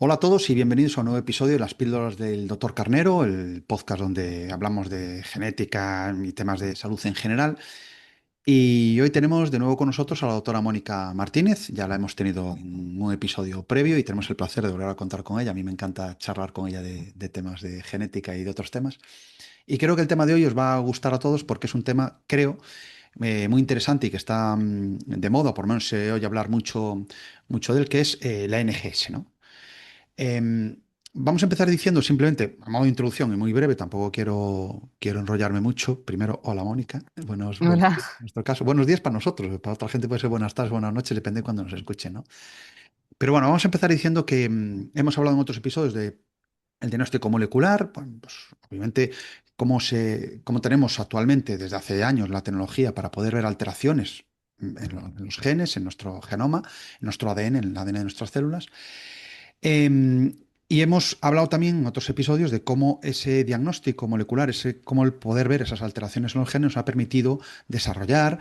Hola a todos y bienvenidos a un nuevo episodio de Las Píldoras del Doctor Carnero, el podcast donde hablamos de genética y temas de salud en general. Y hoy tenemos de nuevo con nosotros a la doctora Mónica Martínez. Ya la hemos tenido en un episodio previo y tenemos el placer de volver a contar con ella. A mí me encanta charlar con ella de temas de genética y de otros temas. Y creo que el tema de hoy os va a gustar a todos porque es un tema, creo, muy interesante y que está de moda, por lo menos se oye hablar mucho de él, que es la NGS, ¿no? Em, Vamos a empezar diciendo simplemente, a modo de introducción y muy breve, tampoco quiero enrollarme mucho. Primero, hola Mónica, buenos Hola. días. En nuestro caso, buenos días para nosotros, para otra gente puede ser buenas tardes, buenas noches, depende de cuando nos escuchen, ¿no? Pero bueno, vamos a empezar diciendo que hemos hablado en otros episodios de el diagnóstico molecular, bueno, pues obviamente cómo tenemos actualmente desde hace años la tecnología para poder ver alteraciones en los genes, en nuestro genoma, en nuestro ADN, en el ADN de nuestras células. Y hemos hablado también en otros episodios de cómo ese diagnóstico molecular, cómo el poder ver esas alteraciones en los genes nos ha permitido desarrollar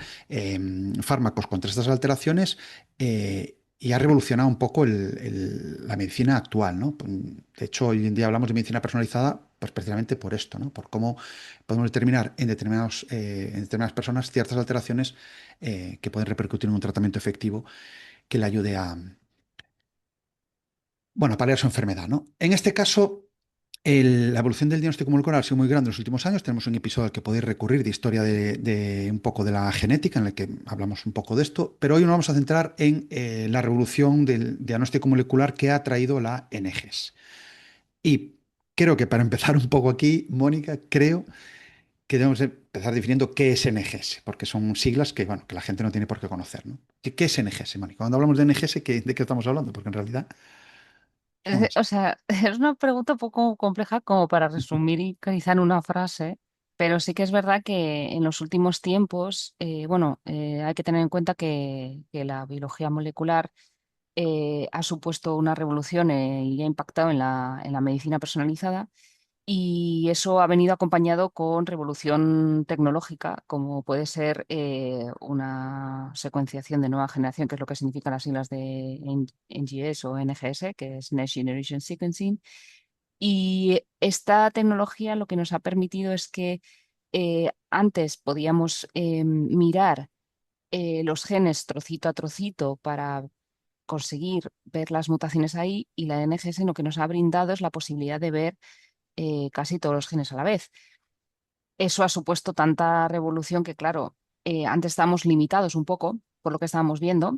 fármacos contra estas alteraciones y ha revolucionado un poco la medicina actual, ¿no? De hecho, hoy en día hablamos de medicina personalizada, pues precisamente por esto, ¿no? Por cómo podemos determinar en determinadas personas ciertas alteraciones que pueden repercutir en un tratamiento efectivo que le ayude a paliar su enfermedad, ¿no? En este caso, la evolución del diagnóstico molecular ha sido muy grande en los últimos años. Tenemos un episodio al que podéis recurrir de historia de un poco de la genética, en el que hablamos un poco de esto, pero hoy nos vamos a centrar en la revolución del diagnóstico molecular que ha traído la NGS. Y creo que para empezar un poco aquí, Mónica, creo que debemos empezar definiendo qué es NGS, porque son siglas que, bueno, que la gente no tiene por qué conocer, ¿no? ¿Qué es NGS, Mónica? Cuando hablamos de NGS, ¿de qué estamos hablando? Porque en realidad, vamos. O sea, es una pregunta un poco compleja como para resumir y quizá en una frase, pero sí que es verdad que en los últimos tiempos, hay que tener en cuenta que la biología molecular ha supuesto una revolución y ha impactado en la medicina personalizada. Y eso ha venido acompañado con revolución tecnológica, como puede ser una secuenciación de nueva generación, que es lo que significan las siglas de NGS o NGS, que es Next Generation Sequencing. Y esta tecnología lo que nos ha permitido es que antes podíamos mirar los genes trocito a trocito para conseguir ver las mutaciones ahí, y la NGS lo que nos ha brindado es la posibilidad de ver casi todos los genes a la vez. Eso ha supuesto tanta revolución que, claro, antes estábamos limitados un poco por lo que estábamos viendo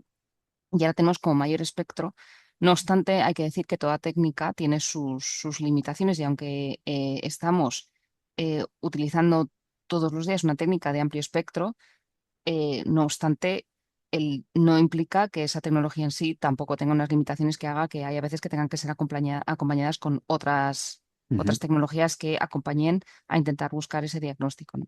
y ahora tenemos como mayor espectro. No obstante, hay que decir que toda técnica tiene sus limitaciones, y aunque estamos utilizando todos los días una técnica de amplio espectro, no obstante, no implica que esa tecnología en sí tampoco tenga unas limitaciones que haga que haya veces que tengan que ser acompañadas con otras Ujú. tecnologías que acompañen a intentar buscar ese diagnóstico, ¿no?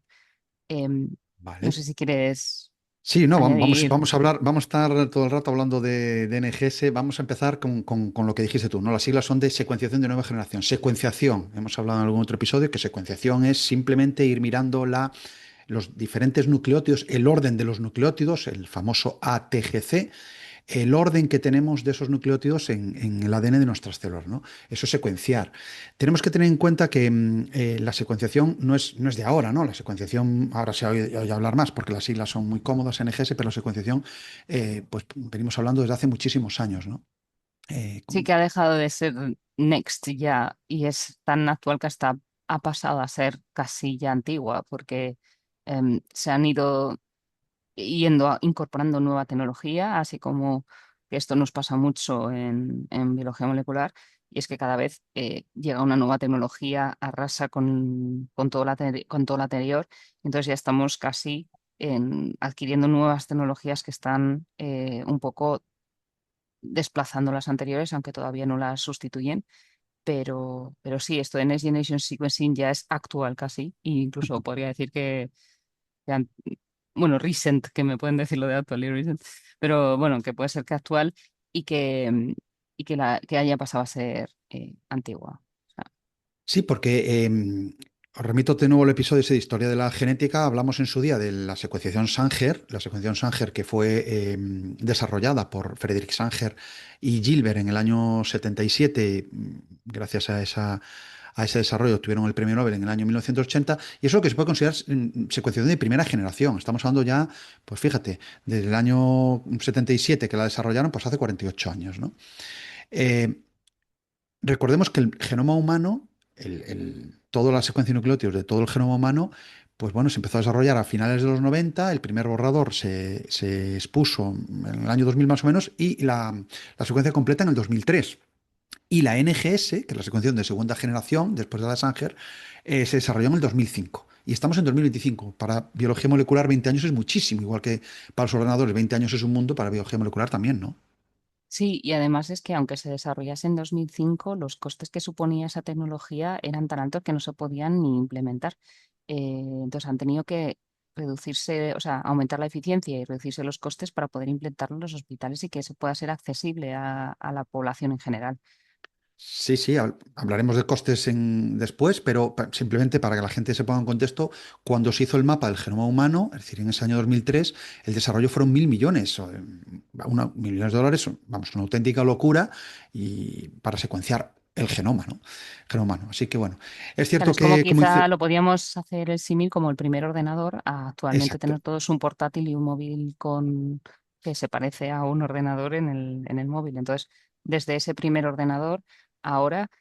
No sé Vale. si quieres Sí, no, añadir. vamos a hablar, vamos a estar todo el rato hablando de NGS. Vamos a empezar con lo que dijiste tú, ¿no? Las siglas son de secuenciación de nueva generación. Secuenciación, hemos hablado en algún otro episodio que secuenciación es simplemente ir mirando los diferentes nucleótidos, el orden de los nucleótidos, el famoso ATGC, el orden que tenemos de esos nucleótidos en el ADN de nuestras células, ¿no? Eso es secuenciar. Tenemos que tener en cuenta que la secuenciación no es de ahora, ¿no? La secuenciación, ahora se oye hablar más porque las siglas son muy cómodas en NGS, pero la secuenciación, pues venimos hablando desde hace muchísimos años, ¿no? Eh, Sí que ha dejado de ser Next ya y es tan actual que hasta ha pasado a ser casi ya antigua, porque se han ido incorporando nueva tecnología, así como que esto nos pasa mucho en biología molecular, y es que cada vez llega una nueva tecnología, arrasa con todo lo anterior, entonces ya estamos casi adquiriendo nuevas tecnologías que están un poco desplazando las anteriores, aunque todavía no las sustituyen. Pero sí, esto de Next Generation Sequencing ya es actual casi, e incluso podría decir que bueno, recent, que me pueden decir lo de actual y recent, pero bueno, que puede ser que actual y que haya pasado a ser antigua. O sea, sí, porque Os remito de nuevo al episodio ese de Historia de la Genética. Hablamos en su día de la secuenciación Sanger que fue desarrollada por Frederick Sanger y Gilbert en el año 77. Gracias a ese desarrollo tuvieron el premio Nobel en el año 1980. Y eso es lo que se puede considerar secuenciación de primera generación. Estamos hablando ya, pues fíjate, desde el año 77 que la desarrollaron, pues hace 48 años, ¿no? Eh, Recordemos que el genoma humano, toda la secuencia de nucleótidos de todo el genoma humano, pues bueno, se empezó a desarrollar a finales de los 90. El primer borrador se expuso en el año 2000 más o menos, y la secuencia completa en el 2003. Y la NGS, que es la secuenciación de segunda generación, después de la Sanger, se desarrolló en el 2005. Y estamos en 2025. Para biología molecular 20 años es muchísimo, igual que para los ordenadores 20 años es un mundo, para biología molecular también, ¿no? Sí, y además es que aunque se desarrollase en 2005, los costes que suponía esa tecnología eran tan altos que no se podían ni implementar. Entonces han tenido que reducirse, o sea, aumentar la eficiencia y reducirse los costes para poder implementarlo en los hospitales y que se pueda ser accesible a la población en general. Sí, sí, hablaremos de costes después, pero simplemente para que la gente se ponga en contexto, cuando se hizo el mapa del genoma humano, es decir, en ese año 2003, el desarrollo fueron 1.000 millones, 1.000 millones de dólares, vamos, una auténtica locura y para secuenciar el genoma, ¿no? Genoma humano. Así que bueno, es Claro, cierto es como que, como quizá dice, lo podíamos hacer el símil como el primer ordenador a actualmente exacto. tener todos un portátil y un móvil con que se parece a un ordenador en el móvil. Entonces, desde ese primer ordenador, ahora,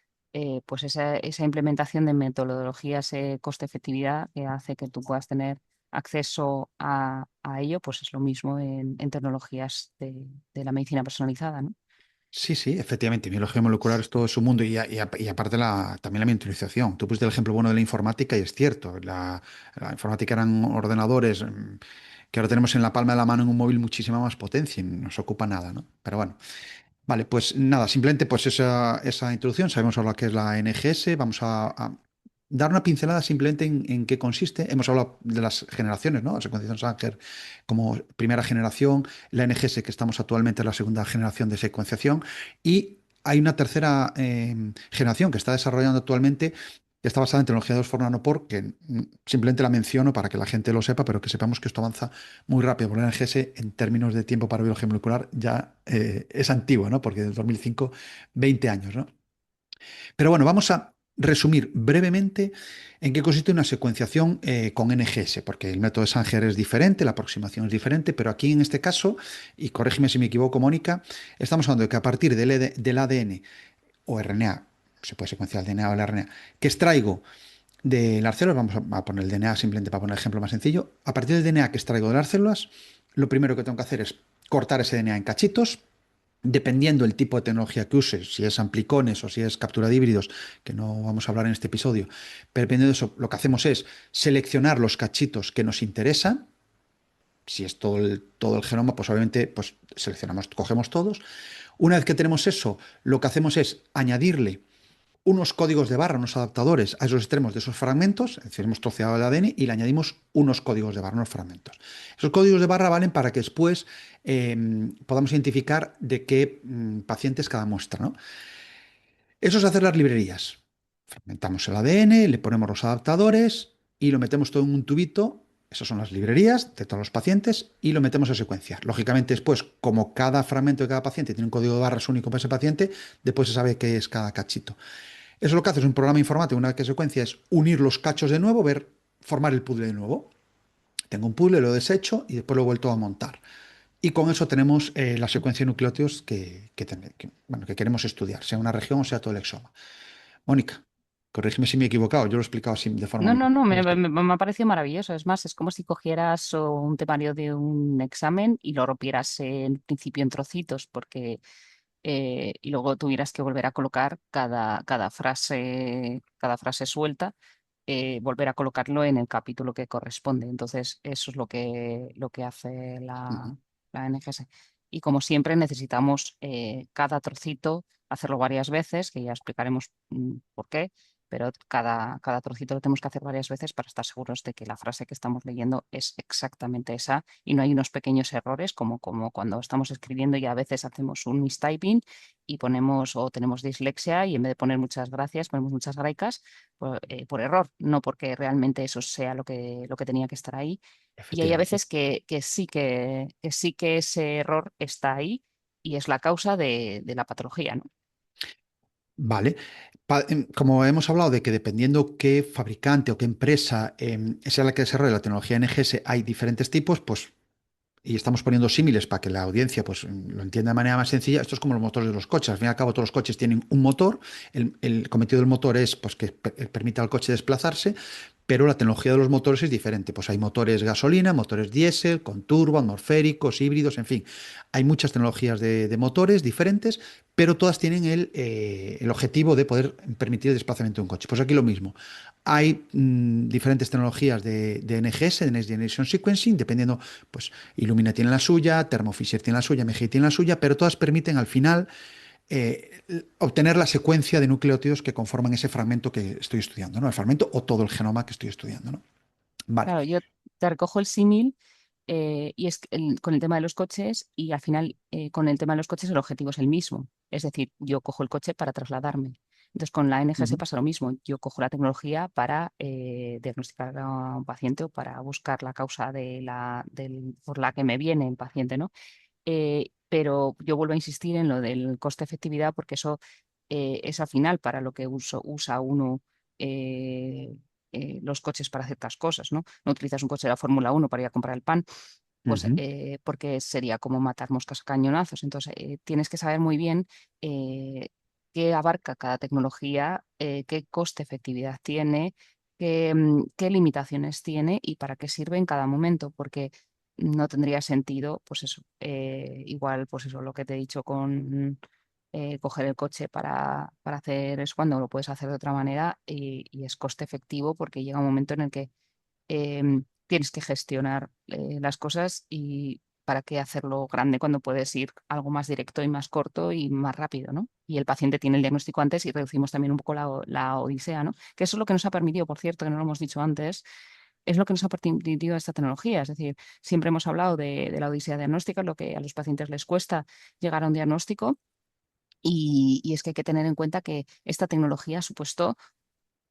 pues esa implementación de metodologías coste-efectividad que hace que tú puedas tener acceso a ello, pues es lo mismo en tecnologías de la medicina personalizada, ¿no? Sí, sí, efectivamente, biología molecular es todo su mundo y aparte también la miniaturización. Tú pusiste el ejemplo bueno de la informática y es cierto, la informática eran ordenadores que ahora tenemos en la palma de la mano en un móvil muchísima más potencia y no nos ocupa nada, ¿no? Pero bueno, vale, pues nada, simplemente pues esa introducción, sabemos ahora qué es la NGS, vamos a dar una pincelada simplemente en qué consiste. Hemos hablado de las generaciones, ¿no? La secuenciación Sanger como primera generación, la NGS que estamos actualmente en la segunda generación de secuenciación, y hay una tercera generación que está desarrollando actualmente, que está basada en tecnología de fosforo nanopore, que simplemente la menciono para que la gente lo sepa, pero que sepamos que esto avanza muy rápido, porque la NGS en términos de tiempo para biología molecular ya es antiguo, ¿no? Porque del 2005, 20 años, ¿no? Pero bueno, vamos a resumir brevemente en qué consiste una secuenciación con NGS, porque el método de Sanger es diferente, la aproximación es diferente, pero aquí en este caso, y corrígeme si me equivoco, Mónica, estamos hablando de que a partir del ADN o RNA, se puede secuenciar el DNA o el RNA, que extraigo de las células, vamos a poner el DNA simplemente para poner el ejemplo más sencillo, a partir del DNA que extraigo de las células, lo primero que tengo que hacer es cortar ese DNA en cachitos, dependiendo del tipo de tecnología que uses, si es amplicones o si es captura de híbridos, que no vamos a hablar en este episodio, pero dependiendo de eso, lo que hacemos es seleccionar los cachitos que nos interesan. Si es todo el genoma, pues obviamente pues seleccionamos, cogemos todos. Una vez que tenemos eso, lo que hacemos es añadirle unos códigos de barra, unos adaptadores a esos extremos de esos fragmentos, es decir, hemos troceado el ADN y le añadimos unos códigos de barra, unos fragmentos. Esos códigos de barra valen para que después podamos identificar de qué paciente es cada muestra, ¿no? Eso es hacer las librerías. Fragmentamos el ADN, le ponemos los adaptadores y lo metemos todo en un tubito. Esas son las librerías de todos los pacientes y lo metemos a secuenciar. Lógicamente, después, como cada fragmento de cada paciente tiene un código de barras único para ese paciente, después se sabe qué es cada cachito. Eso lo que hace es un programa informático, una vez que secuencia, es unir los cachos de nuevo, formar el puzzle de nuevo. Tengo un puzzle, lo desecho y después lo he vuelto a montar. Y con eso tenemos la secuencia de nucleótidos bueno, que queremos estudiar, sea una región o sea todo el exoma. Mónica, corrígeme si me he equivocado, yo lo he explicado así de forma No, muy... no, no, muy estúpida. me ha parecido maravilloso. Es más, es como si cogieras un temario de un examen y lo rompieras en principio en trocitos, porque y luego tuvieras que volver a colocar cada frase suelta, volver a colocarlo en el capítulo que corresponde. Entonces, eso es lo que hace Ujú. la NGS. Y como siempre, necesitamos cada trocito hacerlo varias veces, que ya explicaremos por qué, pero cada trocito lo tenemos que hacer varias veces para estar seguros de que la frase que estamos leyendo es exactamente esa y no hay unos pequeños errores como cuando estamos escribiendo y a veces hacemos un mistyping y ponemos o tenemos dislexia y en vez de poner muchas gracias ponemos muchas graicas por error, no porque realmente eso sea lo que tenía que estar ahí. Y hay a Efectivamente. veces que sí que ese error está ahí y es la causa de la patología, ¿no? Vale. Como hemos hablado de que dependiendo qué fabricante o qué empresa sea la que desarrolle la tecnología NGS, hay diferentes tipos, pues y estamos poniendo símiles para que la audiencia pues, lo entienda de manera más sencilla, esto es como los motores de los coches. Al fin y al cabo, todos los coches tienen un motor. El cometido del motor es pues, que permita al coche desplazarse, pero la tecnología de los motores es diferente. Pues hay motores gasolina, motores diésel, con turbo, atmosféricos, híbridos, en fin. Hay muchas tecnologías de motores diferentes, pero todas tienen el objetivo de poder permitir el desplazamiento de un coche. Pues aquí lo mismo. Hay diferentes tecnologías de NGS, de Next Generation Sequencing, dependiendo, pues Illumina tiene la suya, Thermo Fisher tiene la suya, MGI tiene la suya, pero todas permiten al final obtener la secuencia de nucleótidos que conforman ese fragmento que estoy estudiando, ¿no? El fragmento o todo el genoma que estoy estudiando, ¿no? Vale. Claro, yo te recojo el símil y es que con el tema de los coches y al final con el tema de los coches el objetivo es el mismo. Es decir, yo cojo el coche para trasladarme. Entonces con la NGS Ujú. pasa lo mismo. Yo cojo la tecnología para diagnosticar a un paciente o para buscar la causa por la que me viene el paciente, ¿no? Pero yo vuelvo a insistir en lo del coste-efectividad porque eso es al final para lo que usa uno eh, los coches para ciertas cosas, ¿no? No utilizas un coche de la Fórmula 1 para ir a comprar el pan, pues Ujú. porque sería como matar moscas a cañonazos. Entonces, tienes que saber muy bien eh, qué abarca cada tecnología, qué coste-efectividad tiene, qué limitaciones tiene y para qué sirve en cada momento, porque no tendría sentido, pues eso, igual, pues eso, lo que te he dicho con coger el coche para hacer eso cuando lo puedes hacer de otra manera y es coste efectivo porque llega un momento en el que tienes que gestionar las cosas y para qué hacerlo grande cuando puedes ir algo más directo y más corto y más rápido, ¿no? Y el paciente tiene el diagnóstico antes y reducimos también un poco la odisea, ¿no? Que eso es lo que nos ha permitido, por cierto, que no lo hemos dicho antes, es lo que nos ha permitido esta tecnología. Es decir, siempre hemos hablado de la odisea diagnóstica, lo que a los pacientes les cuesta llegar a un diagnóstico. Y es que hay que tener en cuenta que esta tecnología ha supuesto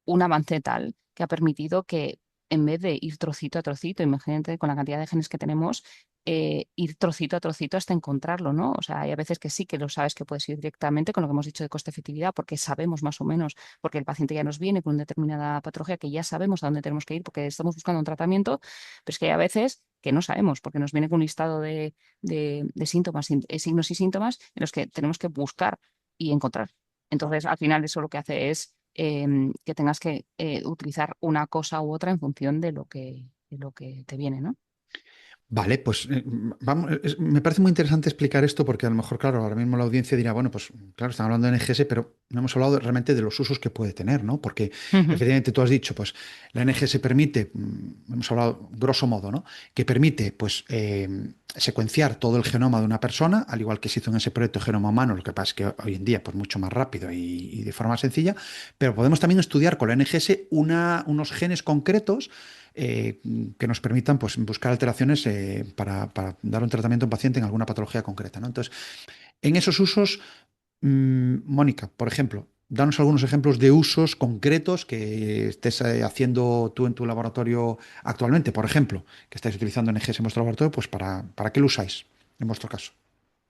un avance tal que ha permitido que en vez de ir trocito a trocito, imagínate con la cantidad de genes que tenemos, ir trocito a trocito hasta encontrarlo, ¿no? O sea, hay a veces que sí que lo sabes que puedes ir directamente con lo que hemos dicho de coste-efectividad, porque sabemos más o menos, porque el paciente ya nos viene con una determinada patología que ya sabemos a dónde tenemos que ir porque estamos buscando un tratamiento, pero es que hay a veces que no sabemos, porque nos viene con un listado de síntomas, signos y síntomas en los que tenemos que buscar y encontrar. Entonces, al final eso lo que hace es que tengas que utilizar una cosa u otra en función de lo que te viene, ¿no? Vale, pues vamos, me parece muy interesante explicar esto porque a lo mejor, claro, ahora mismo la audiencia dirá, bueno, pues claro, están hablando de NGS, pero no hemos hablado realmente de los usos que puede tener, ¿no? Porque Ujú. efectivamente tú has dicho, pues la NGS permite, hemos hablado grosso modo, ¿no? Que permite, pues, secuenciar todo el genoma de una persona, al igual que se hizo en ese proyecto Genoma Humano, lo que pasa es que hoy en día, pues mucho más rápido y de forma sencilla, pero podemos también estudiar con la NGS unos genes concretos eh, que nos permitan pues, buscar alteraciones para dar un tratamiento a un paciente en alguna patología concreta, ¿no? Entonces, en esos usos, Mónica, por ejemplo, danos algunos ejemplos de usos concretos que estés haciendo tú en tu laboratorio actualmente, por ejemplo, que estáis utilizando NGS en vuestro laboratorio, pues ¿para qué lo usáis en vuestro caso?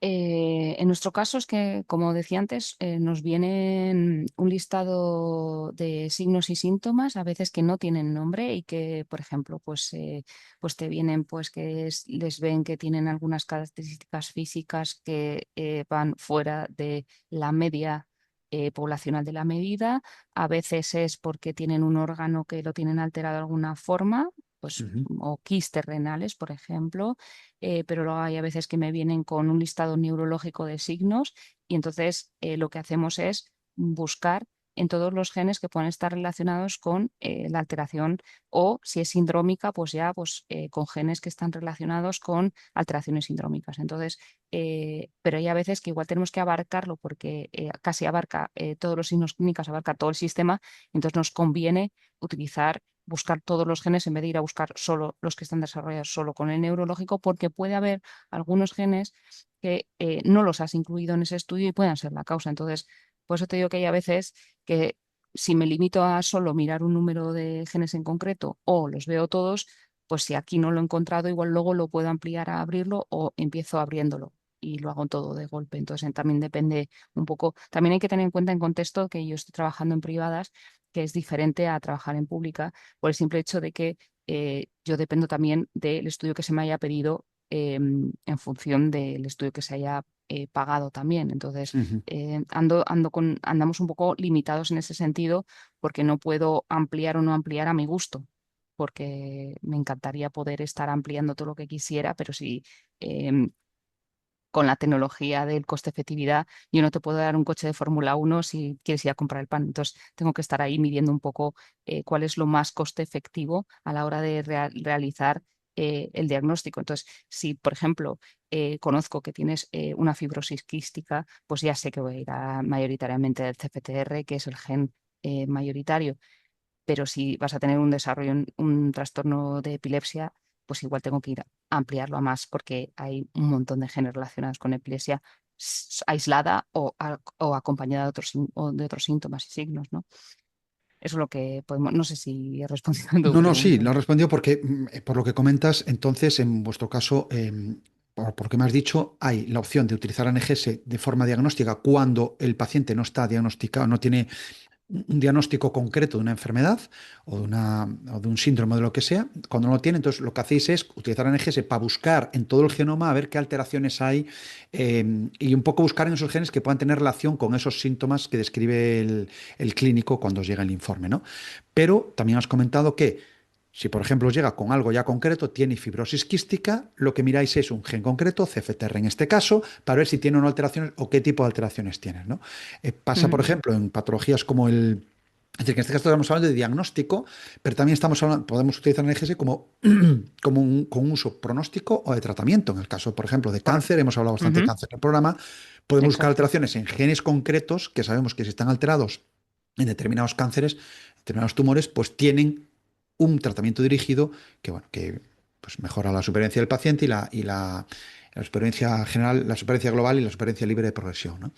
En nuestro caso es que, como decía antes, nos vienen un listado de signos y síntomas, a veces que no tienen nombre y que, por ejemplo, pues te vienen, pues que les ven que tienen algunas características físicas que van fuera de la media poblacional de la medida. A veces es porque tienen un órgano que lo tienen alterado de alguna forma, pues, Ujú. o quistes renales, por ejemplo, pero luego hay a veces que me vienen con un listado neurológico de signos y entonces lo que hacemos es buscar. en todos los genes que puedan estar relacionados con la alteración, o si es sindrómica, pues ya pues, con genes que están relacionados con alteraciones sindrómicas. Entonces, pero hay a veces que igual tenemos que abarcarlo porque casi abarca todos los signos clínicos, abarca todo el sistema, entonces nos conviene buscar todos los genes en vez de ir a buscar solo los que están desarrollados solo con el neurológico, porque puede haber algunos genes que no los has incluido en ese estudio y puedan ser la causa. Entonces, por eso te digo que hay a veces que si me limito a solo mirar un número de genes en concreto o los veo todos, pues si aquí no lo he encontrado, igual luego lo puedo ampliar a abrirlo o empiezo abriéndolo y lo hago todo de golpe. Entonces también depende un poco. También hay que tener en cuenta en contexto que yo estoy trabajando en privadas, que es diferente a trabajar en pública, por el simple hecho de que yo dependo también del estudio que se me haya pedido en función del estudio que se haya pagado también. Entonces, Ujú. andamos un poco limitados en ese sentido porque no puedo ampliar o no ampliar a mi gusto, porque me encantaría poder estar ampliando todo lo que quisiera, pero si em, con la tecnología del coste-efectividad, yo no te puedo dar un coche de Fórmula 1 si quieres ir a comprar el pan. Entonces, tengo que estar ahí midiendo un poco cuál es lo más coste efectivo a la hora de realizar el diagnóstico. Entonces, si, por ejemplo, conozco que tienes una fibrosis quística, pues ya sé que voy a ir mayoritariamente del CFTR, que es el gen mayoritario. Pero si vas a tener un desarrollo, un trastorno de epilepsia, pues igual tengo que ir a ampliarlo a más porque hay un montón de genes relacionados con epilepsia aislada o acompañada de de otros síntomas y signos, ¿no? Eso es lo que podemos, no sé si he respondido a tu No, no, sí, pregunta. lo has respondido porque, por lo que comentas, entonces, en vuestro caso, por lo que me has dicho, hay la opción de utilizar ANGS de forma diagnóstica cuando el paciente no está diagnosticado, no tiene un diagnóstico concreto de una enfermedad o de un síndrome de lo que sea. Cuando no lo tiene, entonces lo que hacéis es utilizar NGS para buscar en todo el genoma a ver qué alteraciones hay y un poco buscar en esos genes que puedan tener relación con esos síntomas que describe el clínico cuando os llega el informe, ¿no? Pero también has comentado que si, por ejemplo, os llega con algo ya concreto, tiene fibrosis quística, lo que miráis es un gen concreto, CFTR en este caso, para ver si tiene o no alteraciones o qué tipo de alteraciones tiene, ¿no? Pasa, por Ujú. ejemplo, en patologías como el... Es decir, que en este caso estamos hablando de diagnóstico, pero también estamos hablando, podemos utilizar el NGS como, con un uso pronóstico o de tratamiento. En el caso, por ejemplo, de Correcto. cáncer, hemos hablado bastante de Ujú. cáncer en el programa, podemos buscar Exacto. alteraciones en genes concretos que sabemos que si están alterados en determinados cánceres, determinados tumores, pues tienen un tratamiento dirigido que, bueno, que pues mejora la supervivencia del paciente la supervivencia general, la supervivencia global y la supervivencia libre de progresión, ¿no?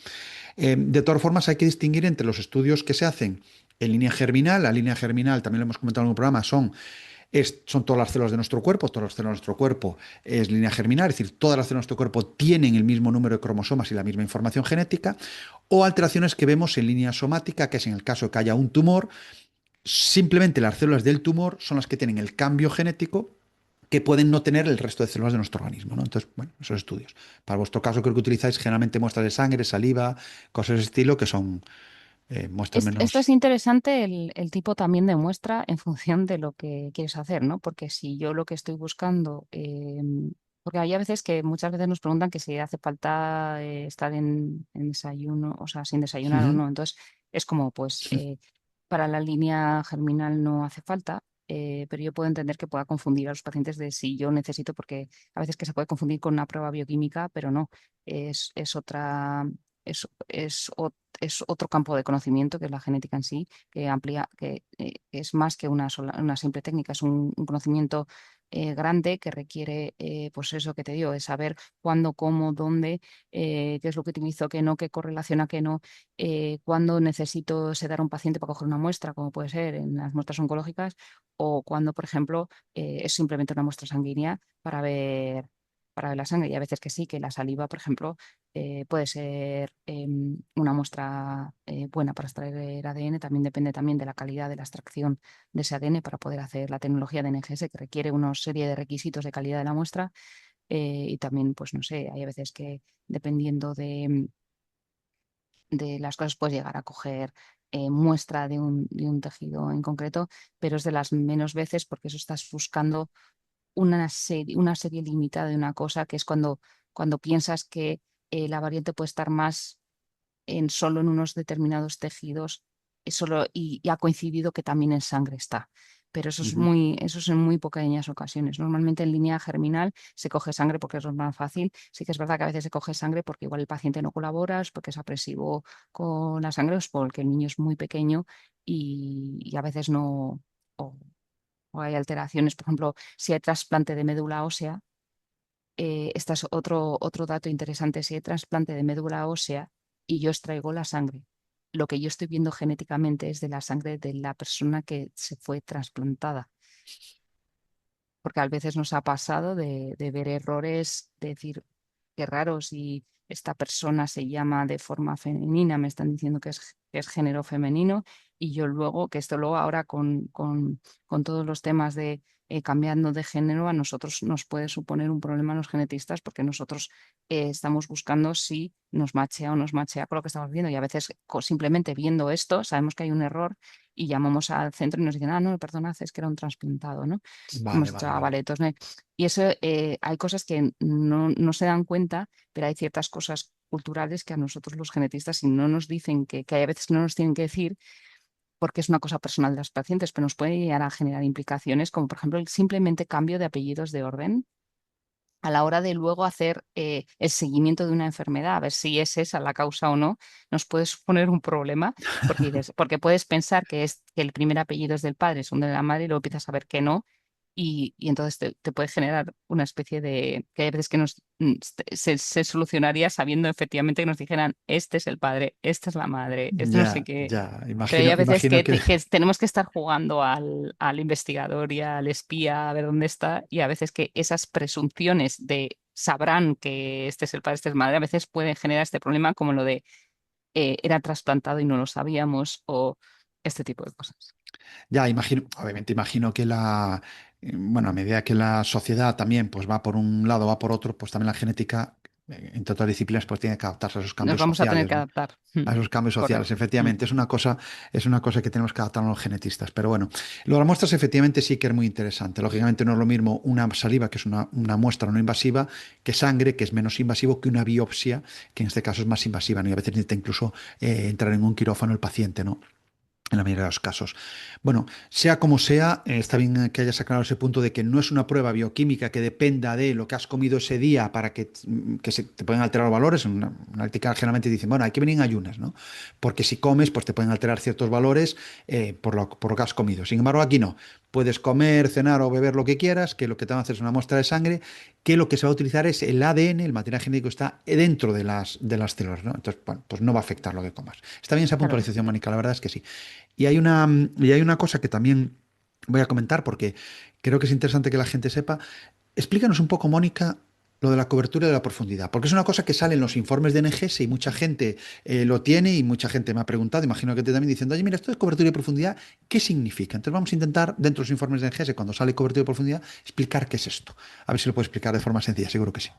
De todas formas, hay que distinguir entre los estudios que se hacen en línea germinal. La línea germinal, también lo hemos comentado en un programa, son todas las células de nuestro cuerpo, todas las células de nuestro cuerpo es línea germinal, es decir, todas las células de nuestro cuerpo tienen el mismo número de cromosomas y la misma información genética, o alteraciones que vemos en línea somática, que es en el caso de que haya un tumor, simplemente las células del tumor son las que tienen el cambio genético que pueden no tener el resto de células de nuestro organismo, ¿no? Entonces, bueno, esos estudios. Para vuestro caso creo que utilizáis generalmente muestras de sangre, saliva, cosas de ese estilo, que son muestras Esto es menos... interesante el tipo también de muestra en función de lo que quieres hacer, ¿no? Porque si yo lo que estoy buscando, porque hay a veces que muchas veces nos preguntan que si hace falta estar en desayuno, o sea, sin desayunar o Ujú. no. Entonces, es como, pues, para la línea germinal no hace falta, pero yo puedo entender que pueda confundir a los pacientes de si yo necesito, porque a veces que se puede confundir con una prueba bioquímica, pero no, es otra, es otro campo de conocimiento que es la genética en sí, que amplía, que es más que una simple técnica, es un conocimiento grande que requiere, pues eso que te digo, es saber cuándo, cómo, dónde, qué es lo que utilizo, qué no, qué correlaciona, qué no, cuándo necesito sedar a un paciente para coger una muestra, como puede ser en las muestras oncológicas, o cuando, por ejemplo, es simplemente una muestra sanguínea para ver la sangre. Y a veces que sí, que la saliva, por ejemplo, puede ser una muestra buena para extraer ADN. También depende también de la calidad de la extracción de ese ADN para poder hacer la tecnología de NGS, que requiere una serie de requisitos de calidad de la muestra. Y también, pues no sé, hay a veces que dependiendo de las cosas puedes llegar a coger muestra de un tejido en concreto, pero es de las menos veces porque eso estás buscando una serie limitada de una cosa, que es cuando piensas que la variante puede estar más solo en unos determinados tejidos y ha coincidido que también en sangre está. Pero Ujú. eso es en muy pequeñas ocasiones. Normalmente en línea germinal se coge sangre porque es lo más fácil. Sí que es verdad que a veces se coge sangre porque igual el paciente no colabora, es porque es apresivo con la sangre, o es porque el niño es muy pequeño y a veces no, o, o hay alteraciones. Por ejemplo, si hay trasplante de médula ósea, este es otro dato interesante. Si hay trasplante de médula ósea y yo extraigo la sangre, lo que yo estoy viendo genéticamente es de la sangre de la persona que se fue trasplantada. Porque a veces nos ha pasado de ver errores, de decir, qué raro, si esta persona se llama de forma femenina, me están diciendo que es género femenino, y yo luego, que esto luego ahora con todos los temas de cambiando de género, a nosotros nos puede suponer un problema a los genetistas, porque nosotros estamos buscando si nos machea o nos machea con lo que estamos viendo, y a veces simplemente viendo esto, sabemos que hay un error y llamamos al centro y nos dicen, ah, no, perdona, es que era un trasplantado, ¿no? Hemos Vale, dicho, vale, ah, vale. vale, entonces y eso, hay cosas que no se dan cuenta, pero hay ciertas cosas culturales que a nosotros los genetistas, si no nos dicen que hay a veces que no nos tienen que decir, porque es una cosa personal de los pacientes, pero nos puede llegar a generar implicaciones, como por ejemplo el simplemente cambio de apellidos de orden a la hora de luego hacer el seguimiento de una enfermedad, a ver si es esa la causa o no, nos puede suponer un problema, porque puedes pensar que es que el primer apellido es del padre, son de la madre, y luego empiezas a ver que no, y entonces te puede generar una especie de, que hay veces que se solucionaría sabiendo efectivamente que nos dijeran, este es el padre, esta es la madre, este no sé Ya, qué. ya, Pero hay imagino, a veces imagino que... que tenemos que estar jugando al investigador y al espía a ver dónde está, y a veces que esas presunciones de sabrán que este es el padre, este es madre, a veces pueden generar este problema como lo de era trasplantado y no lo sabíamos, o este tipo de cosas. Ya, imagino, obviamente imagino que bueno, a medida que la sociedad también pues va por un lado, va por otro, pues también la genética, entre otras disciplinas, pues tiene que adaptarse a esos Nos cambios vamos a tener sociales, que ¿no? adaptar. A esos cambios sociales, Correcto. Mm. efectivamente, es una cosa que tenemos que adaptar a los genetistas. Pero bueno, lo de las muestras efectivamente sí que es muy interesante. Lógicamente no es lo mismo una saliva, que es una muestra no invasiva, que sangre, que es menos invasivo que una biopsia, que en este caso es más invasiva, ¿no? Y a veces necesita incluso entrar en un quirófano el paciente, ¿no? En la mayoría de los casos. Bueno, sea como sea, está bien que hayas aclarado ese punto de que no es una prueba bioquímica que dependa de lo que has comido ese día para que se te pueden alterar los valores. En una analítica generalmente dicen, bueno, hay que venir en ayunas, ¿no? Porque si comes, pues te pueden alterar ciertos valores por lo que has comido. Sin embargo, aquí no. Puedes comer, cenar o beber lo que quieras, que lo que te van a hacer es una muestra de sangre, que lo que se va a utilizar es el ADN, el material genético está dentro de las células, ¿no? Entonces, bueno, pues no va a afectar lo que comas. Está bien esa Claro. puntualización, Mónica, la verdad es que sí. Y hay una cosa que también voy a comentar porque creo que es interesante que la gente sepa. Explícanos un poco, Mónica, lo de la cobertura y de la profundidad, porque es una cosa que sale en los informes de NGS y mucha gente lo tiene y mucha gente me ha preguntado, imagino que te también diciendo, oye, mira, esto de cobertura y profundidad, ¿qué significa? Entonces vamos a intentar, dentro de los informes de NGS, cuando sale cobertura y profundidad, explicar qué es esto. A ver si lo puedo explicar de forma sencilla, seguro que sí.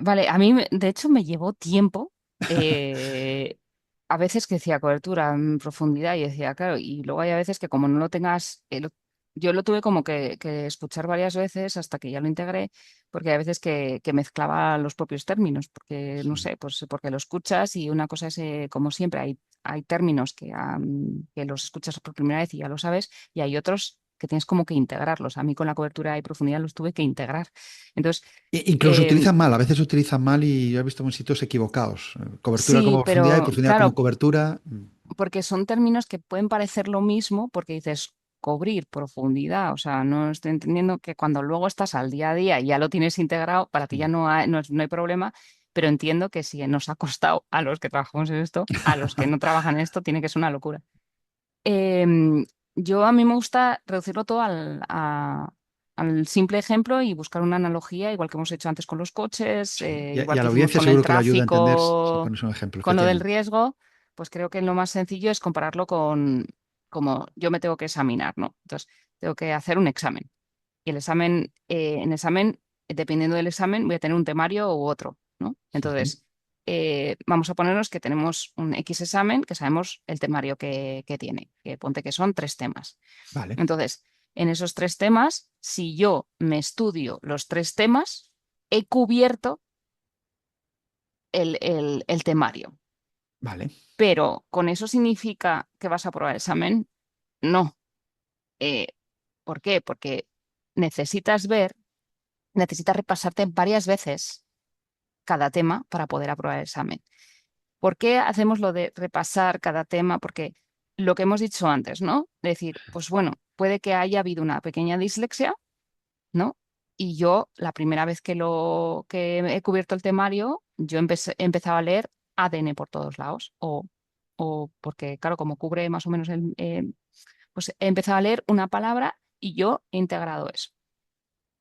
Vale, a mí de hecho me llevó tiempo. eh, a veces que decía cobertura en profundidad y decía, claro, y luego hay a veces que como no lo tengas, yo lo tuve como que escuchar varias veces hasta que ya lo integré, porque hay veces que mezclaba los propios términos, porque no sé, pues porque lo escuchas y una cosa es, como siempre, hay términos que los escuchas por primera vez y ya lo sabes, y hay otros que tienes como que integrarlos. A mí con la cobertura y profundidad los tuve que integrar. Entonces, Incluso eh, utilizan mal, a veces utilizan mal y yo he visto en sitios equivocados. Cobertura sí, como profundidad y pero profundidad como claro, cobertura. porque son términos que pueden parecer lo mismo porque dices cubrir profundidad, o sea, no estoy entendiendo que cuando luego estás al día a día y ya lo tienes integrado, para ti ya no hay problema, pero entiendo que si nos ha costado a los que trabajamos en esto, a los que no trabajan en esto, tiene que ser una locura. Em, a mí me gusta reducirlo todo al simple ejemplo y buscar una analogía, igual que hemos hecho antes con los coches, Sí. Y igual a que la hicimos audiencia con el seguro que le ayuda a entender si tráfico, pones un ejemplo, con lo del efectivamente. riesgo, pues creo que lo más sencillo es compararlo con como yo me tengo que examinar, ¿no? Entonces, tengo que hacer un examen. Y en examen, dependiendo del examen, voy a tener un temario u otro, ¿no? Ujú. Entonces, vamos a ponernos que tenemos un X examen que sabemos el temario que tiene, que ponte que son 3 temas. Vale. Entonces, en esos 3 temas, si yo me estudio los 3 temas, he cubierto el temario. Vale. Pero ¿con eso significa que vas a aprobar el examen? No. Eh, ¿Por qué? Porque necesitas ver, necesitas repasarte varias veces cada tema para poder aprobar el examen. ¿Por qué hacemos lo de repasar cada tema? Porque lo que hemos dicho antes, ¿no? Decir, pues bueno, puede que haya habido una pequeña dislexia, ¿no? Y yo, la primera vez que he cubierto el temario, yo empezaba a leer ADN por todos lados. O porque, claro, como cubre más o menos pues he empezado a leer una palabra y yo he integrado eso.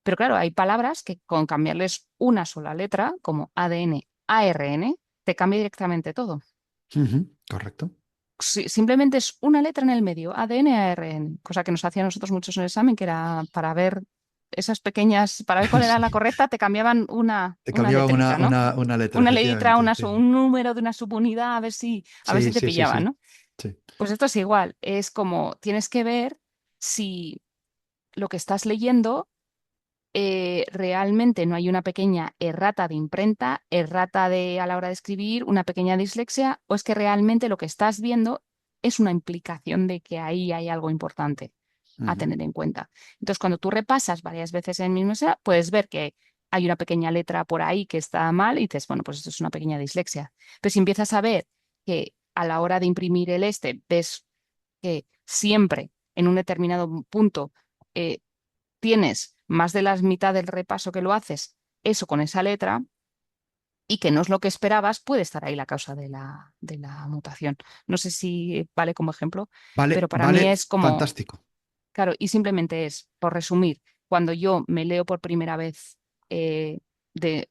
Pero claro, hay palabras que con cambiarles una sola letra, como ADN, ARN, te cambia directamente todo. Ujú, correcto. Simplemente es una letra en el medio, ADN, ARN, cosa que nos hacía a nosotros muchos en el examen, que era para ver esas pequeñas, para ver cuál era la Sí. correcta, te cambiaban Te una cambiaba letrita, ¿no? una letra, Una letra, efectivamente. Sí, un número de una subunidad, a ver si sí, te sí, sí, pillaba, sí. ¿no? Sí. Pues esto es igual, es como tienes que ver si lo que estás leyendo realmente no hay una pequeña errata de imprenta, errata a la hora de escribir, una pequeña dislexia, o es que realmente lo que estás viendo es una implicación de que ahí hay algo importante a Ujú. tener en cuenta. Entonces, cuando tú repasas varias veces el mismo examen, puedes ver que hay una pequeña letra por ahí que está mal y dices, bueno, pues esto es una pequeña dislexia. Pero si empiezas a ver que a la hora de imprimir el ves que siempre en un determinado punto eh, tienes más de la mitad del repaso que lo haces, eso con esa letra, y que no es lo que esperabas, puede estar ahí la causa de la mutación. No sé si vale como ejemplo, pero Vale, para mí vale, es como, fantástico. claro, y simplemente es, por resumir, cuando yo me leo por primera vez,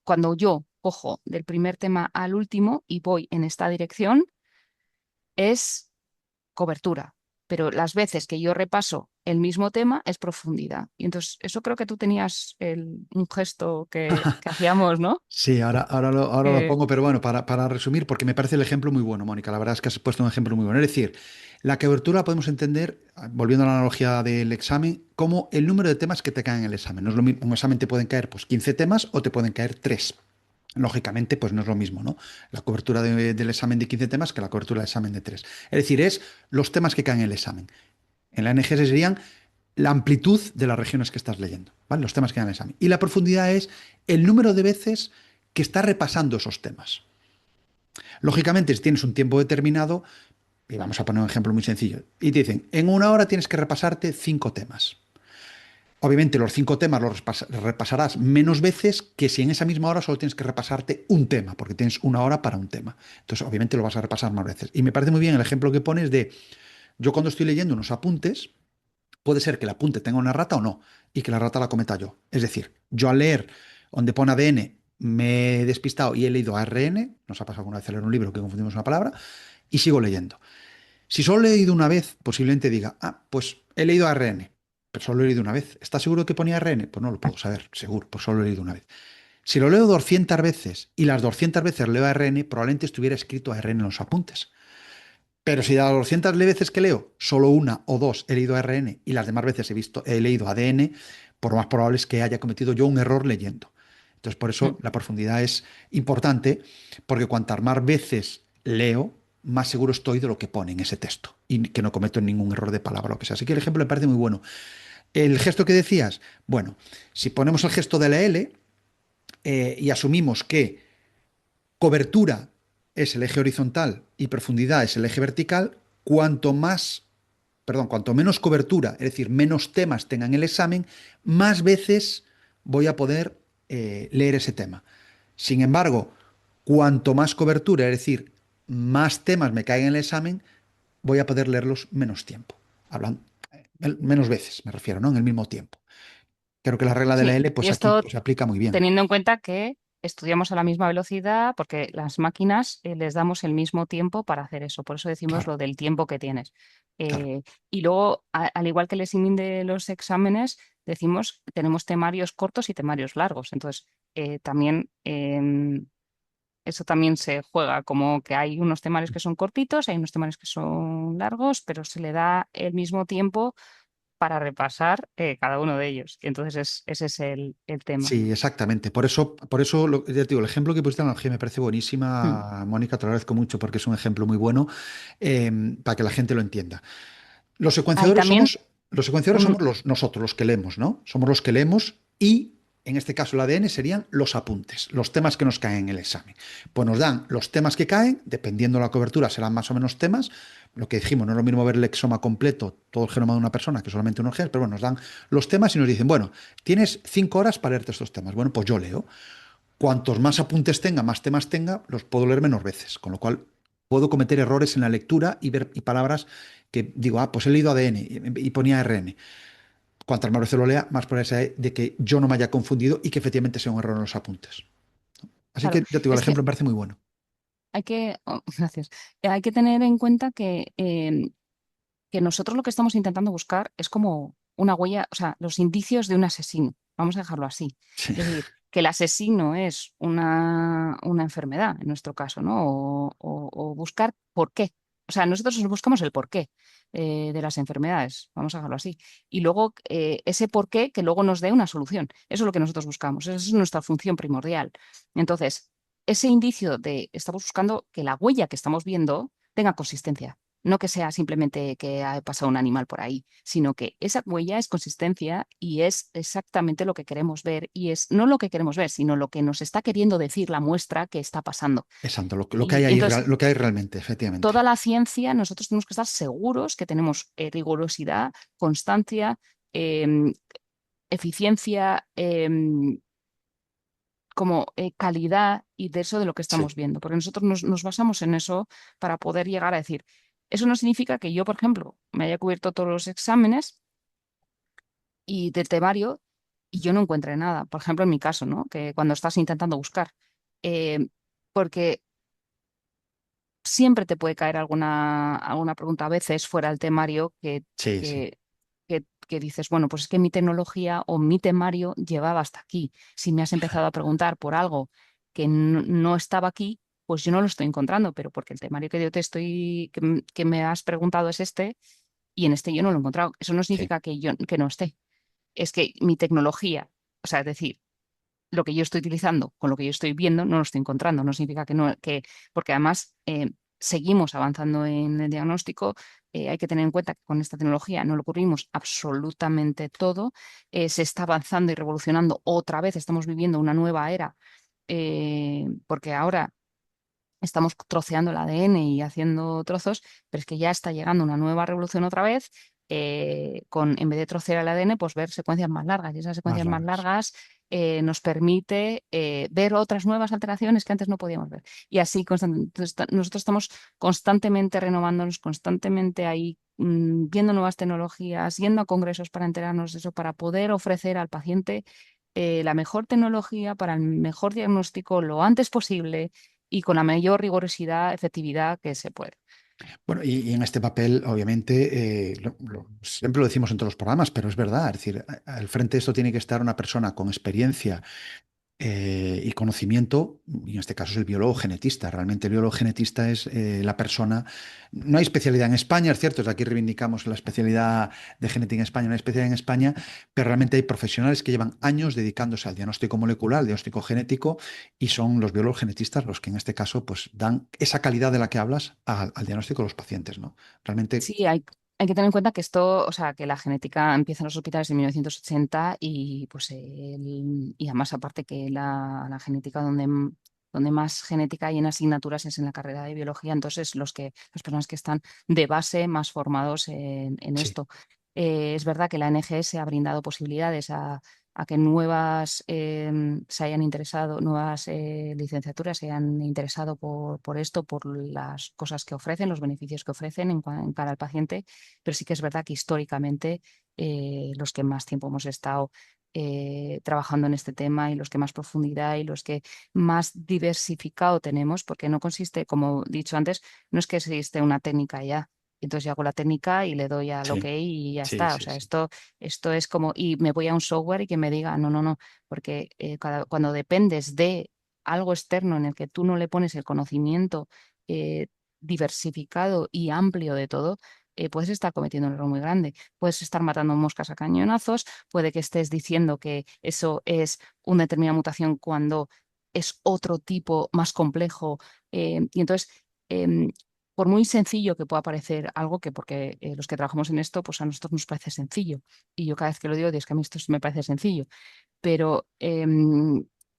cuando yo cojo del primer tema al último y voy en esta dirección, es cobertura, pero las veces que yo repaso el mismo tema es profundidad. Y entonces, eso creo que tú tenías un gesto que hacíamos, ¿no? Sí, ahora lo Que, pongo, pero bueno, para resumir, porque me parece el ejemplo muy bueno, Mónica. La verdad es que has puesto un ejemplo muy bueno. Es decir, la cobertura podemos entender, volviendo a la analogía del examen, como el número de temas que te caen en el examen. No es lo mismo, un examen te pueden caer pues 15 temas o te pueden caer 3. Lógicamente, pues no es lo mismo, ¿no? La cobertura del examen de 15 temas que la cobertura del examen de 3. Es decir, es los temas que caen en el examen. En la NGS serían la amplitud de las regiones que estás leyendo, ¿vale? Los temas que dan el examen. Y la profundidad es el número de veces que estás repasando esos temas. Lógicamente, si tienes un tiempo determinado, y vamos a poner un ejemplo muy sencillo, y te dicen, en una hora tienes que repasarte 5 temas. Obviamente los 5 temas los repasarás menos veces que si en esa misma hora solo tienes que repasarte un tema, porque tienes una hora para un tema. Entonces, obviamente lo vas a repasar más veces. Y me parece muy bien el ejemplo que pones de, yo cuando estoy leyendo unos apuntes, puede ser que el apunte tenga una rata o no, y que la rata la cometa yo. Es decir, yo al leer donde pone ADN me he despistado y he leído ARN, nos ha pasado alguna vez a leer un libro que confundimos una palabra, y sigo leyendo. Si solo he leído una vez, posiblemente diga, ah, pues he leído ARN, pero solo he leído una vez. ¿Estás seguro que ponía ARN? Pues no lo puedo saber, seguro, pues solo he leído una vez. Si lo leo 200 veces y las 200 veces leo ARN, probablemente estuviera escrito ARN en los apuntes. Pero si de las 200 veces que leo, solo una o dos he leído ARN y las demás veces he leído ADN, por lo más probable es que haya cometido yo un error leyendo. Entonces, por eso mm, la profundidad es importante, porque cuantas más veces leo, más seguro estoy de lo que pone en ese texto y que no cometo ningún error de palabra o lo que sea. Así que el ejemplo me parece muy bueno. El gesto que decías, bueno, si ponemos el gesto de la L y asumimos que cobertura es el eje horizontal y profundidad es el eje vertical, cuanto menos cobertura, es decir, menos temas tengan el examen, más veces voy a poder leer ese tema. Sin embargo, cuanto más cobertura, es decir, más temas me caigan en el examen, voy a poder leerlos menos tiempo. Hablan, menos veces, me refiero, ¿no? En el mismo tiempo. Creo que la regla de la sí, L, y pues aquí esto pues, se aplica muy bien. teniendo en cuenta que estudiamos a la misma velocidad, porque las máquinas les damos el mismo tiempo para hacer eso. Por eso decimos Claro, lo del tiempo que tienes. claro. Y luego, al igual que el examen de los exámenes, decimos tenemos temarios cortos y temarios largos. Entonces, también eso también se juega, como que hay unos temarios que son cortitos, hay unos temarios que son largos, pero se le da el mismo tiempo para repasar cada uno de ellos. Y entonces ese es el tema. Sí, exactamente. Por eso ya te digo, el ejemplo que pusiste en la analogía me parece Mm. buenísima, Mónica, te lo agradezco mucho porque es un ejemplo muy bueno para que la gente lo entienda. Los Ahí secuenciadores también somos, los secuenciadores un... somos nosotros, los que leemos, ¿no? Somos los que leemos y, en este caso, el ADN serían los apuntes, los temas que nos caen en el examen. Pues nos dan los temas que caen, dependiendo de la cobertura, serán más o menos temas. Lo que dijimos, no es lo mismo ver el exoma completo, todo el genoma de una persona, que solamente unos genes, pero bueno, nos dan los temas y nos dicen, bueno, tienes 5 horas para leerte estos temas. Bueno, pues yo leo. Cuantos más apuntes tenga, más temas tenga, los puedo leer menos veces, con lo cual puedo cometer errores en la lectura y ver y palabras que digo, pues he leído ADN y ponía RN. Cuantas más veces lo lea, más probabilidad hay de que yo no me haya confundido y que efectivamente sea un error en los apuntes. Así Claro, que ya te digo, el es que ejemplo me parece muy bueno. hay que, gracias, hay que tener en cuenta que nosotros lo que estamos intentando buscar es como una huella, o sea, los indicios de un asesino, vamos a dejarlo así. Sí, Es decir, que el asesino es una enfermedad, en nuestro caso, ¿no? O buscar por qué. O sea, nosotros buscamos el porqué de las enfermedades, vamos a dejarlo así. Y luego ese porqué que luego nos dé una solución. Eso es lo que nosotros buscamos, esa es nuestra función primordial. Entonces, ese indicio de, estamos buscando que la huella que estamos viendo tenga consistencia. No que sea simplemente que ha pasado un animal por ahí, sino que esa huella es consistencia y es exactamente lo que queremos ver y es no lo que queremos ver, sino lo que nos está queriendo decir la muestra que está pasando. exacto, lo que hay Y ahí, entonces, lo que hay realmente, efectivamente. toda la ciencia, nosotros tenemos que estar seguros que tenemos rigurosidad, constancia, em, eficiencia, como calidad y de eso de lo que Sí, estamos viendo, porque nosotros nos basamos en eso para poder llegar a decir, eso no significa que yo, por ejemplo, me haya cubierto todos los exámenes y del temario y yo no encuentre nada. Por ejemplo, en mi caso, ¿no? Que cuando estás intentando buscar, eh, porque siempre te puede caer alguna pregunta a veces fuera del temario sí, sí, que, que dices, bueno, pues es que mi tecnología o mi temario llevaba hasta aquí. Si me has empezado a preguntar por algo que no estaba aquí, pues yo no lo estoy encontrando, pero porque el temario que yo te estoy, que me has preguntado es este, y en este yo no lo he encontrado. Eso no sí. significa que no esté. Es que mi tecnología, o sea, es decir, lo que yo estoy utilizando con lo que yo estoy viendo no lo estoy encontrando. No significa que no, porque además seguimos avanzando en el diagnóstico. Hay que tener en cuenta que con esta tecnología no lo cubrimos absolutamente todo. Se está avanzando y revolucionando otra vez. Estamos viviendo una nueva era porque ahora estamos troceando el ADN y haciendo trozos, pero es que ya está llegando una nueva revolución otra vez, en vez de trocear el ADN, pues ver secuencias más largas. Y esas Más secuencias más largas. largas nos permite ver otras nuevas alteraciones que antes no podíamos ver. Y así entonces, nosotros estamos constantemente renovándonos, constantemente ahí viendo nuevas tecnologías, yendo a congresos para enterarnos de eso, para poder ofrecer al paciente la mejor tecnología para el mejor diagnóstico lo antes posible y con la mayor rigurosidad, efectividad que se puede. Bueno, y en este papel, obviamente, siempre lo decimos en todos los programas, pero es verdad, es decir, al frente de esto tiene que estar una persona con experiencia y conocimiento, y en este caso es el biólogo genetista. Realmente el biólogo genetista es la persona. No hay especialidad en España, es cierto, desde aquí reivindicamos la especialidad de genética en España, no hay especialidad en España, pero realmente hay profesionales que llevan años dedicándose al diagnóstico molecular, al diagnóstico genético, y son los biólogos genetistas los que en este caso pues dan esa calidad de la que hablas al diagnóstico de los pacientes, ¿no? Realmente, Sí, hay que tener en cuenta que esto, o sea, que la genética empieza en los hospitales en 1980 y pues y además aparte que la genética donde más genética hay en asignaturas es en la carrera de biología, entonces las personas que están de base más formados en sí, esto. Es verdad que la NGS ha brindado posibilidades a que nuevas se hayan interesado, nuevas licenciaturas se hayan interesado por esto, por las cosas que ofrecen, los beneficios que ofrecen en cara al paciente, pero sí que es verdad que históricamente los que más tiempo hemos estado trabajando en este tema y los que más profundidad y los que más diversificado tenemos, porque no consiste, como he dicho antes, no es que existe una técnica ya. Entonces yo hago la técnica y le doy al OK sí, y ya sí, está. O sí, sea, sí. esto es como, y me voy a un software y que me diga, no, no, no, porque cuando dependes de algo externo en el que tú no le pones el conocimiento eh, diversificado y amplio de todo, puedes estar cometiendo un error muy grande. Puedes estar matando moscas a cañonazos, puede que estés diciendo que eso es una determinada mutación cuando es otro tipo más complejo. Y entonces, em, por muy sencillo que pueda parecer algo, que porque los que trabajamos en esto, pues a nosotros nos parece sencillo. Y yo cada vez que lo digo, es que a mí esto me parece sencillo. Pero,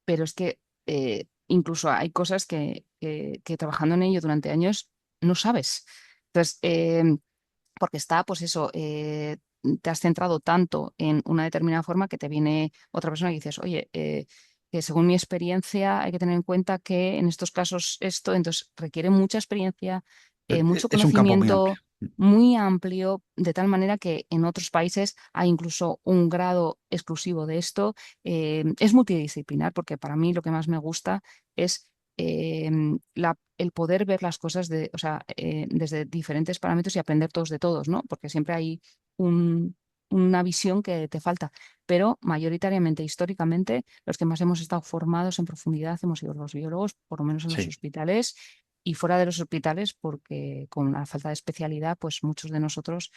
pero es que incluso hay cosas que trabajando en ello durante años no sabes. Entonces, porque está, pues eso, te has centrado tanto en una determinada forma que te viene otra persona y dices, oye, que según mi experiencia hay que tener en cuenta que en estos casos esto, entonces requiere mucha experiencia, mucho Es un campo muy amplio. conocimiento muy amplio, de tal manera que en otros países hay incluso un grado exclusivo de esto. Es multidisciplinar, porque para mí lo que más me gusta es eh, el poder ver las cosas o sea, desde diferentes parámetros y aprender todos de todos, ¿no? Porque siempre hay un- una visión que te falta. Pero mayoritariamente, históricamente, los que más hemos estado formados en profundidad hemos sido los biólogos, por lo menos en los Sí. hospitales y fuera de los hospitales, porque con la falta de especialidad, pues muchos de nosotros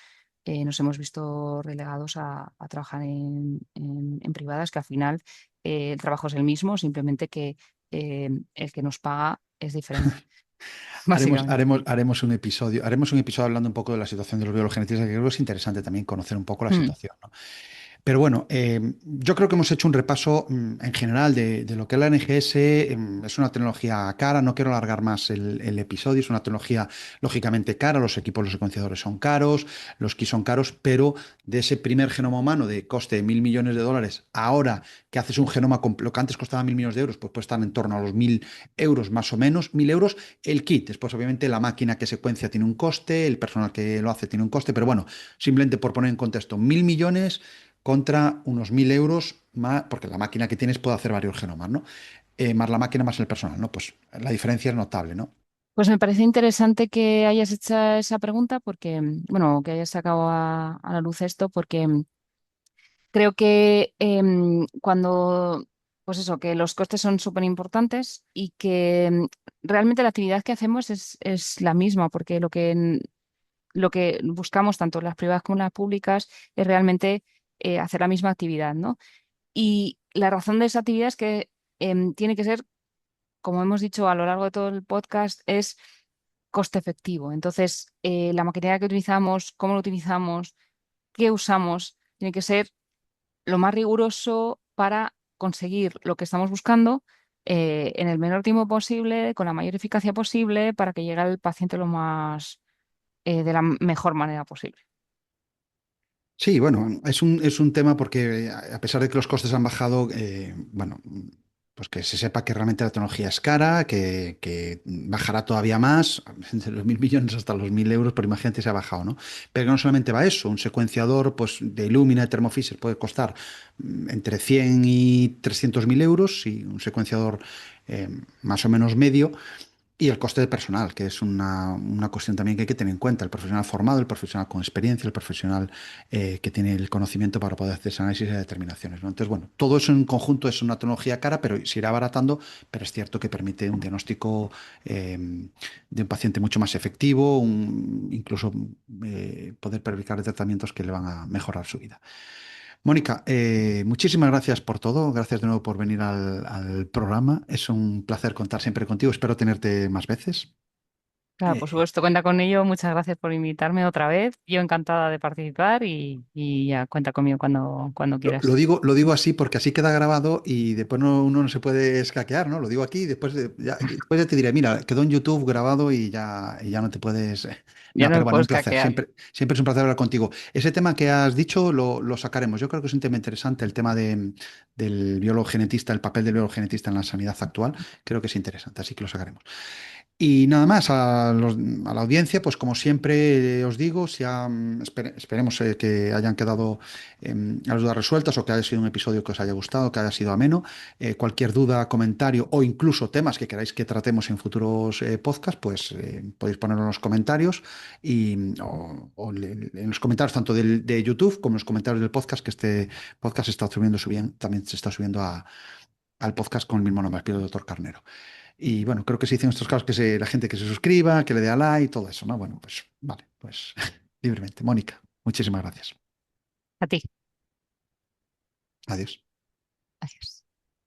nos hemos visto relegados a trabajar en privadas, que al final el trabajo es el mismo, simplemente que el que nos paga es diferente, básicamente. Haremos un episodio hablando un poco de la situación de los biologenetistas, que creo que es interesante también conocer un poco la Mm. situación, ¿no? Pero bueno, yo creo que hemos hecho un repaso en general de lo que es la NGS. Es una tecnología cara, no quiero alargar más el episodio, es una tecnología lógicamente cara, los equipos, los secuenciadores son caros, los kits son caros, pero de ese primer genoma humano de coste de 1.000 millones de dólares, ahora que haces un genoma, lo que antes costaba 1.000 millones de euros, pues puede estar en torno a los 1.000 euros más o menos, 1.000 euros el kit. Después, obviamente, la máquina que secuencia tiene un coste, el personal que lo hace tiene un coste, pero bueno, simplemente por poner en contexto, 1.000 millones contra unos 1.000 euros más, porque la máquina que tienes puede hacer varios genomas, ¿no? Más la máquina más el personal, ¿no? Pues la diferencia es notable, ¿no? Pues me parece interesante que hayas hecho esa pregunta porque, bueno, que hayas sacado a la luz esto, porque creo que cuando, pues eso, que los costes son súper importantes y que realmente la actividad que hacemos es la misma, porque lo que buscamos, tanto en las privadas como en las públicas, es realmente hacer la misma actividad, ¿no? Y la razón de esa actividad es que tiene que ser, como hemos dicho a lo largo de todo el podcast, es coste efectivo. Entonces, la maquinaria que utilizamos, cómo lo utilizamos, qué usamos, tiene que ser lo más riguroso para conseguir lo que estamos buscando en el menor tiempo posible, con la mayor eficacia posible, para que llegue al paciente lo más, de la mejor manera posible. Sí, bueno, es un tema porque a pesar de que los costes han bajado, bueno, pues que se sepa que realmente la tecnología es cara, que bajará todavía más, de los 1.000 millones hasta los 1.000 euros, pero imagínate se ha bajado, ¿no? Pero que no solamente va eso, un secuenciador pues, de Illumina, de Thermo Fisher puede costar entre 100 y 300.000 euros y un secuenciador más o menos medio. Y el coste de personal, que es una cuestión también que hay que tener en cuenta. El profesional formado, el profesional con experiencia, el profesional que tiene el conocimiento para poder hacer ese análisis y determinaciones, ¿no? Entonces, bueno, todo eso en conjunto es una tecnología cara, pero se irá abaratando, pero es cierto que permite un diagnóstico de un paciente mucho más efectivo, incluso poder predicar tratamientos que le van a mejorar su vida. Mónica, muchísimas gracias por todo. Gracias de nuevo por venir al programa. Es un placer contar siempre contigo. Espero tenerte más veces. Claro, por Eh, supuesto, cuenta con ello. Muchas gracias por invitarme otra vez. Yo encantada de participar y ya cuenta conmigo cuando lo, lo quieras. digo, lo digo así porque así queda grabado y después uno no se puede escaquear, ¿no? Lo digo aquí y después ya te diré, mira, quedó en YouTube grabado y ya no te puedes. Ya No, no pero me bueno, puedo un placer. escaquear. Siempre es un placer hablar contigo. Ese tema que has dicho lo sacaremos. Yo creo que es un tema interesante, el tema del biólogo genetista, el papel del biólogo genetista en la sanidad actual. Creo que es interesante, así que lo sacaremos. Y nada más, a la audiencia, pues como siempre os digo, esperemos que hayan quedado las dudas resueltas o que haya sido un episodio que os haya gustado, que haya sido ameno. Cualquier duda, comentario o incluso temas que queráis que tratemos en futuros podcasts, pues podéis ponerlo en los comentarios en los comentarios tanto de YouTube como en los comentarios del podcast, que este podcast se está subiendo, también se está subiendo al podcast con el mismo nombre, el Doctor Carnero. Y bueno, creo que se dice en estos casos que la gente que se suscriba, que le dé a like, todo eso, ¿no? Bueno, pues vale, pues libremente. Mónica, muchísimas gracias. A ti. Adiós. Adiós.